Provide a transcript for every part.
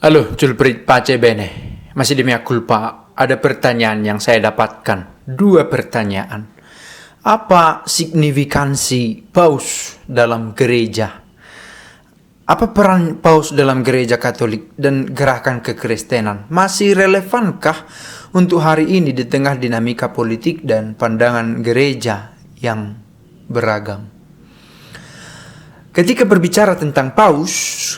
Halo, Julprit Pace Bene. Masih di mea culpa. Ada pertanyaan yang saya dapatkan. Dua pertanyaan. Apa signifikansi paus dalam gereja? Apa peran paus dalam gereja Katolik dan gerakan kekristenan? Masih relevankah untuk hari ini di tengah dinamika politik dan pandangan gereja yang beragam? Ketika berbicara tentang paus,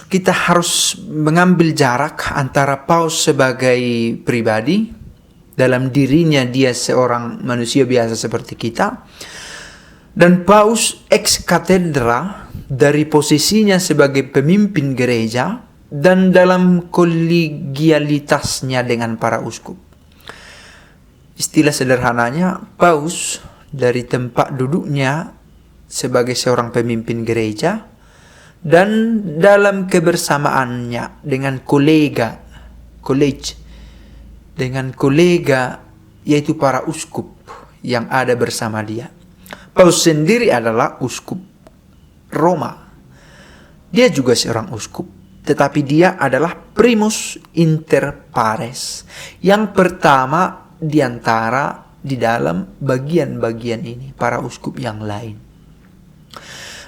kita harus mengambil jarak antara paus sebagai pribadi, dalam dirinya dia seorang manusia biasa seperti kita, dan paus ex cathedra dari posisinya sebagai pemimpin gereja dan dalam kolegialitasnya dengan para uskup. Istilah sederhananya, paus dari tempat duduknya sebagai seorang pemimpin gereja dan dalam kebersamaannya dengan kolega yaitu para uskup yang ada bersama dia. Paus sendiri adalah uskup Roma. Dia juga seorang uskup, tetapi dia adalah primus inter pares, yang pertama di dalam bagian-bagian ini, para uskup yang lain.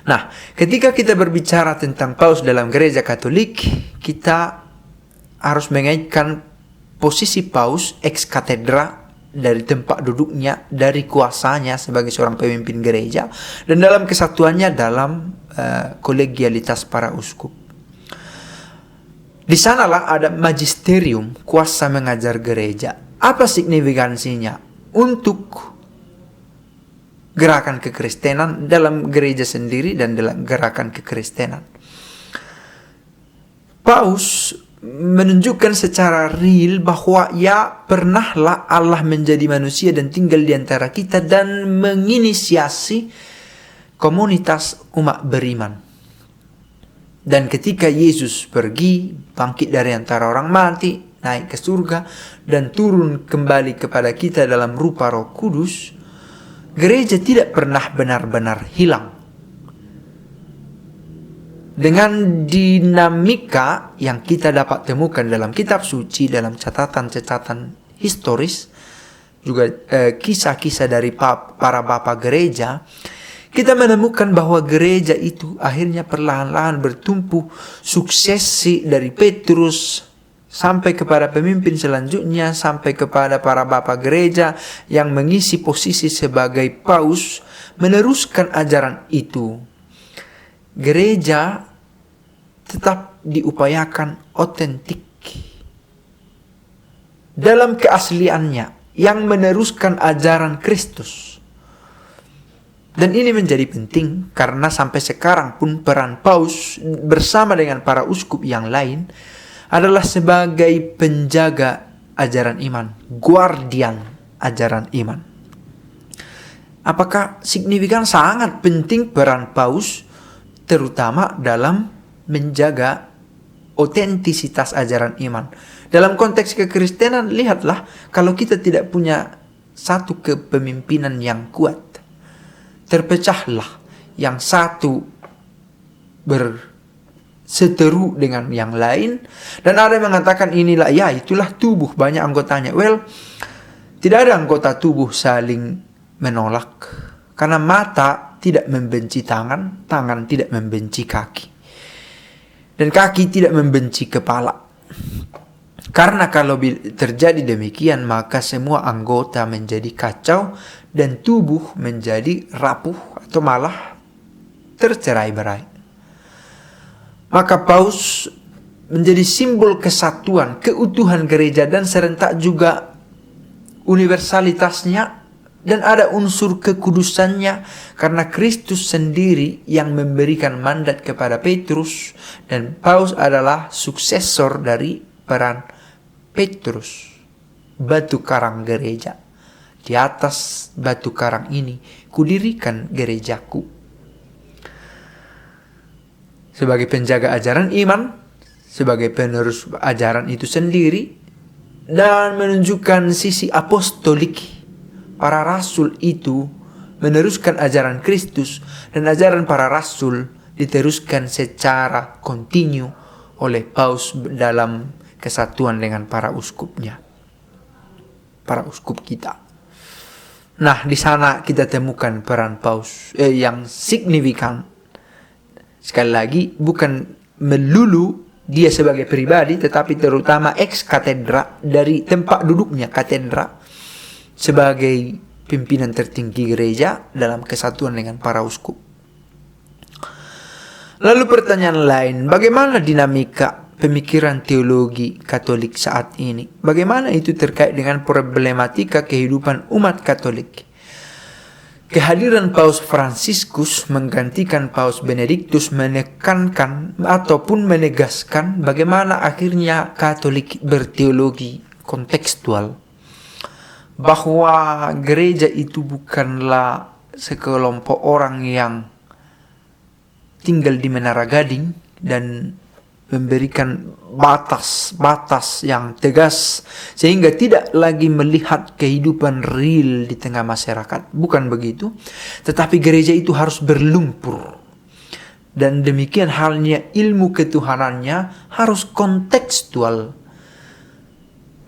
Nah, ketika kita berbicara tentang paus dalam gereja Katolik, kita harus mengaitkan posisi paus ex cathedra dari tempat duduknya, dari kuasanya sebagai seorang pemimpin gereja, dan dalam kesatuannya dalam kolegialitas para uskup. Di sanalah ada magisterium, kuasa mengajar gereja. Apa signifikansinya untuk gerakan kekristenan dalam gereja sendiri dan dalam gerakan kekristenan? Paus menunjukkan secara real bahwa pernahlah Allah menjadi manusia dan tinggal di antara kita dan menginisiasi komunitas umat beriman. Dan ketika Yesus pergi, bangkit dari antara orang mati, naik ke surga, dan turun kembali kepada kita dalam rupa Roh Kudus, gereja tidak pernah benar-benar hilang. Dengan dinamika yang kita dapat temukan dalam kitab suci, dalam catatan-catatan historis, juga kisah-kisah dari para bapak gereja, kita menemukan bahwa gereja itu akhirnya perlahan-lahan bertumpu, suksesi dari Petrus sampai kepada pemimpin selanjutnya, sampai kepada para bapak gereja yang mengisi posisi sebagai paus, meneruskan ajaran itu. Gereja tetap diupayakan otentik dalam keasliannya, yang meneruskan ajaran Kristus. Dan ini menjadi penting karena sampai sekarang pun peran paus bersama dengan para uskup yang lain adalah sebagai penjaga ajaran iman, guardian ajaran iman. Apakah signifikan? Sangat penting peran paus, terutama dalam menjaga otentisitas ajaran iman. Dalam konteks kekristenan, lihatlah, kalau kita tidak punya satu kepemimpinan yang kuat, terpecahlah, yang satu berseteru dengan yang lain, dan ada yang mengatakan inilah, itulah tubuh, banyak anggotanya. Tidak ada anggota tubuh saling menolak, karena mata tidak membenci tangan, tangan tidak membenci kaki, dan kaki tidak membenci kepala. Karena kalau terjadi demikian, maka semua anggota menjadi kacau dan tubuh menjadi rapuh atau malah tercerai-berai. Maka paus menjadi simbol kesatuan, keutuhan gereja, dan serentak juga universalitasnya, dan ada unsur kekudusannya karena Kristus sendiri yang memberikan mandat kepada Petrus, dan paus adalah suksesor dari peran Petrus, batu karang gereja. Di atas batu karang ini kudirikan gerejaku. Sebagai penjaga ajaran iman, sebagai penerus ajaran itu sendiri, dan menunjukkan sisi apostolik, para rasul itu meneruskan ajaran Kristus, dan ajaran para rasul diteruskan secara kontinu oleh paus dalam kesatuan dengan para uskupnya, para uskup kita. Nah, di sana kita temukan peran paus yang signifikan. Sekali lagi, bukan melulu dia sebagai pribadi, tetapi terutama ex katedra, dari tempat duduknya katedra, sebagai pimpinan tertinggi gereja dalam kesatuan dengan para uskup. Lalu pertanyaan lain, bagaimana dinamika pemikiran teologi Katolik saat ini? Bagaimana itu terkait dengan problematika kehidupan umat Katolik? Kehadiran Paus Fransiskus menggantikan Paus Benediktus menekankan ataupun menegaskan bagaimana akhirnya Katolik berteologi kontekstual. Bahwa gereja itu bukanlah sekelompok orang yang tinggal di Menara Gading dan memberikan batas-batas yang tegas sehingga tidak lagi melihat kehidupan real di tengah masyarakat. Bukan begitu, tetapi gereja itu harus berlumpur. Dan demikian halnya ilmu ketuhanannya harus kontekstual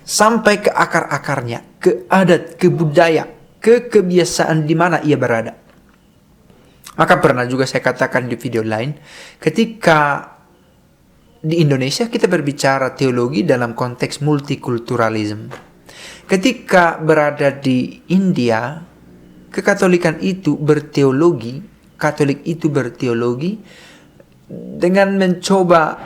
sampai ke akar-akarnya, ke adat, ke budaya, ke kebiasaan di mana ia berada. Maka pernah juga saya katakan di video lain, ketika di Indonesia kita berbicara teologi dalam konteks multikulturalisme. Ketika berada di India, kekatolikan itu berteologi, Katolik itu berteologi dengan mencoba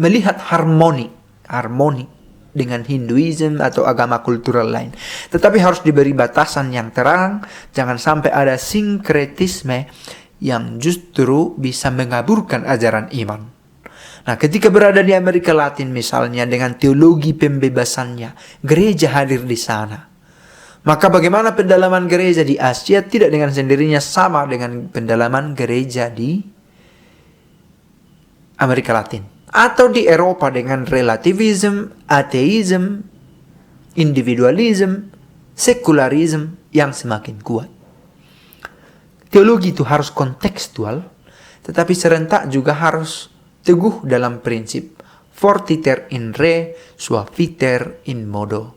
melihat harmoni dengan Hinduisme atau agama kultural lain. Tetapi harus diberi batasan yang terang, jangan sampai ada sinkretisme yang justru bisa mengaburkan ajaran iman. Nah, ketika berada di Amerika Latin misalnya dengan teologi pembebasannya, gereja hadir di sana. Maka bagaimana pendalaman gereja di Asia tidak dengan sendirinya sama dengan pendalaman gereja di Amerika Latin. Atau di Eropa dengan relativisme, ateisme, individualisme, sekularisme yang semakin kuat. Teologi itu harus kontekstual, tetapi serentak juga harus teguh dalam prinsip fortiter in re, suaviter in modo.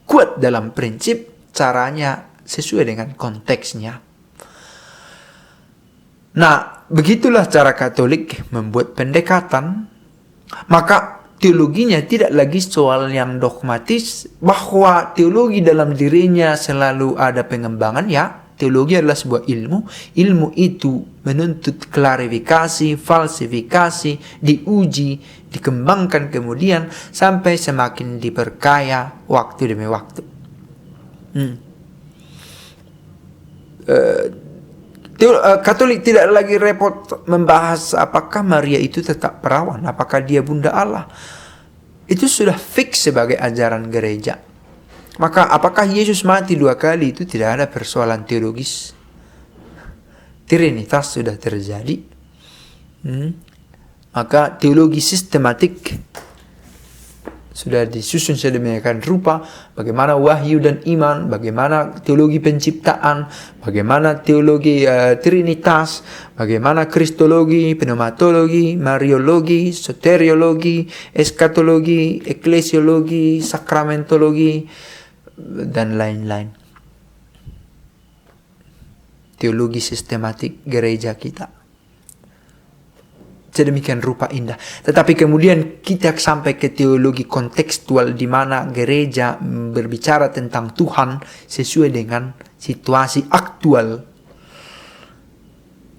Kuat dalam prinsip, caranya sesuai dengan konteksnya. Nah, begitulah cara Katolik membuat pendekatan. Maka teologinya tidak lagi soal yang dogmatis, bahwa teologi dalam dirinya selalu ada pengembangan. Ya, teologi adalah sebuah ilmu. Ilmu itu menuntut klarifikasi, falsifikasi, diuji, dikembangkan kemudian sampai semakin diperkaya waktu demi waktu. Katolik tidak lagi repot membahas apakah Maria itu tetap perawan, apakah dia Bunda Allah. Itu sudah fix sebagai ajaran gereja. Maka apakah Yesus mati 2 kali itu tidak ada persoalan teologis. Trinitas sudah terjadi. Maka teologi sistematik sudah disusun sedemikian rupa, bagaimana wahyu dan iman, bagaimana teologi penciptaan, bagaimana teologi Trinitas, bagaimana kristologi, pneumatologi, mariologi, soteriologi, eskatologi, eklesiologi, sakramentologi, dan lain-lain. Teologi sistematik gereja kita sedemikian rupa indah. Tetapi kemudian kita sampai ke teologi kontekstual di mana gereja berbicara tentang Tuhan sesuai dengan situasi aktual.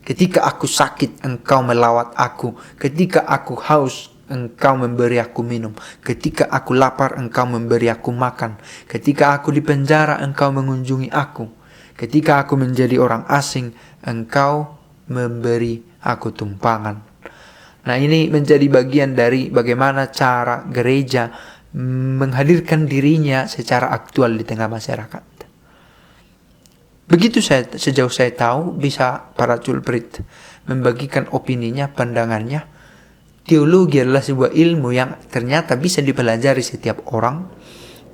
Ketika aku sakit, engkau melawat aku. Ketika aku haus, engkau memberi aku minum. Ketika aku lapar, engkau memberi aku makan. Ketika aku di penjara, engkau mengunjungi aku. Ketika aku menjadi orang asing, engkau memberi aku tumpangan. Nah, ini menjadi bagian dari bagaimana cara gereja menghadirkan dirinya secara aktual di tengah masyarakat. Begitu sejauh saya tahu, bisa para culprit membagikan opininya, pandangannya. Teologi adalah sebuah ilmu yang ternyata bisa dipelajari setiap orang.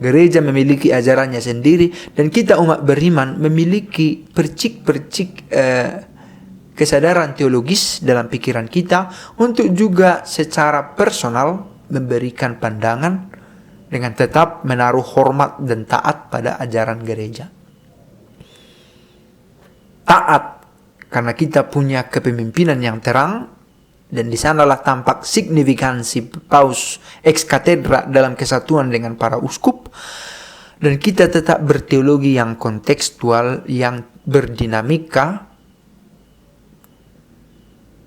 Gereja memiliki ajarannya sendiri, dan kita umat beriman memiliki percik-percik kesadaran teologis dalam pikiran kita untuk juga secara personal memberikan pandangan dengan tetap menaruh hormat dan taat pada ajaran gereja. Taat karena kita punya kepemimpinan yang terang, dan di sanalah tampak signifikansi paus ex cathedra dalam kesatuan dengan para uskup, dan kita tetap berteologi yang kontekstual, yang berdinamika,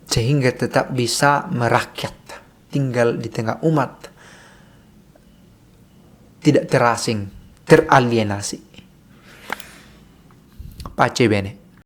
sehingga tetap bisa merakyat, tinggal di tengah umat, tidak terasing, teralienasi. Pace bene.